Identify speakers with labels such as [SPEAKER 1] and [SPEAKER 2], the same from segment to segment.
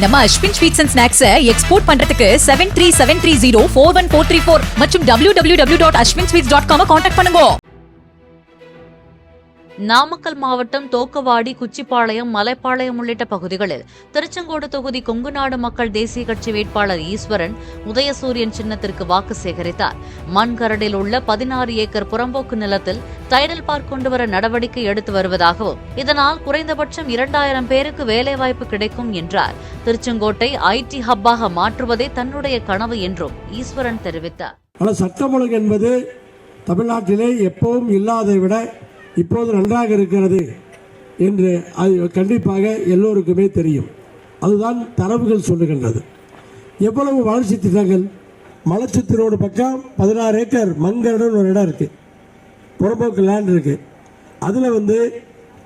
[SPEAKER 1] நம்ம Ashwin sweets and snacks export பண்றதுக்கு 7373041434 மற்றும் www.ashwinsweets.com கான்டாக்ட் பண்ணுங்க.
[SPEAKER 2] நாமக்கல் மாவட்டம் தோக்கவாடி, குச்சிப்பாளையம், மலைப்பாளையம் உள்ளிட்ட பகுதிகளில் திருச்செங்கோடு தொகுதி கொங்குநாடு மக்கள் தேசிய கட்சி வேட்பாளர் ஈஸ்வரன் உதயசூரியன் சின்னத்திற்கு வாக்கு சேகரித்தார். மண்கரடில் உள்ள 16 ஏக்கர் புறம்போக்கு நிலத்தில் டைடல் பார்க் கொண்டுவர நடவடிக்கை எடுத்து வருவதாகவும் இதனால் குறைந்தபட்சம் 2000 பேருக்கு வேலைவாய்ப்பு கிடைக்கும் என்றார். திருச்செங்கோட்டை ஐடி ஹப்பாக மாற்றுவதே தன்னுடைய கனவு என்றும் ஈஸ்வரன் தெரிவித்தார்.
[SPEAKER 3] சட்டம் ஒழுங்கு என்பது தமிழ்நாட்டிலே எப்பவும் இல்லாதை விட இப்போது நன்றாக இருக்கிறது என்று அது கண்டிப்பாக எல்லோருக்குமே தெரியும். அதுதான் தரவுகள் சொல்லுகின்றது. எவ்வளவு வளர்ச்சி திட்டங்கள், மலைச்சுத்திரோடு பக்கம் 16 ஏக்கர் மங்கரடன் ஒரு இடம் இருக்குது, புறம்போக்கு லேண்ட் இருக்குது. அதில்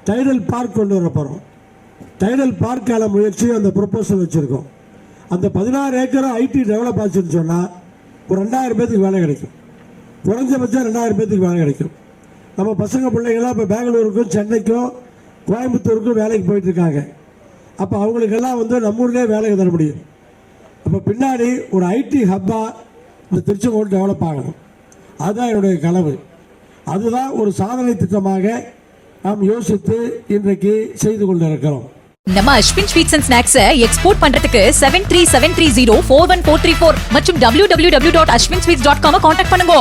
[SPEAKER 3] டைடல் பார்க் கொண்டு வர போகிறோம். டைடல் பார்க்கான முயற்சியும் அந்த ப்ரொப்போசல் வச்சுருக்கோம். அந்த 16 ஏக்கரும் ஐடி டெவலப் ஆச்சுன்னு சொன்னால் ஒரு 2000 பேத்துக்கு வேலை கிடைக்கும். குறைஞ்சபட்சம் 2000 பேத்துக்கு வேலை கிடைக்கும். நம்ம பசங்க பிள்ளைங்களாம் இப்போ பெங்களூருக்கும் சென்னைக்கும் கோயம்புத்தூருக்கும் வேலைக்கு போயிட்டுருக்காங்க. அப்போ அவங்களுக்கெல்லாம் நம்ம ஊர்லேயே வேலைக்கு தர முடியும். அப்போ பின்னாடி ஒரு ஐடி ஹப்பாக இந்த திருச்செங்கோடு டெவலப் ஆகணும். அதுதான் என்னுடைய கனவு. அதுதான் ஒரு சாதனை திட்டமாக நாம் யோசித்து இன்றைக்கு செய்து கொண்டிருக்கிறோம்.
[SPEAKER 1] நம்ம Ashwin sweets and snacks export பண்றதுக்கு 7373041434 மற்றும் www.ashwinsweets.com கான்டாக்ட் பண்ணுங்க.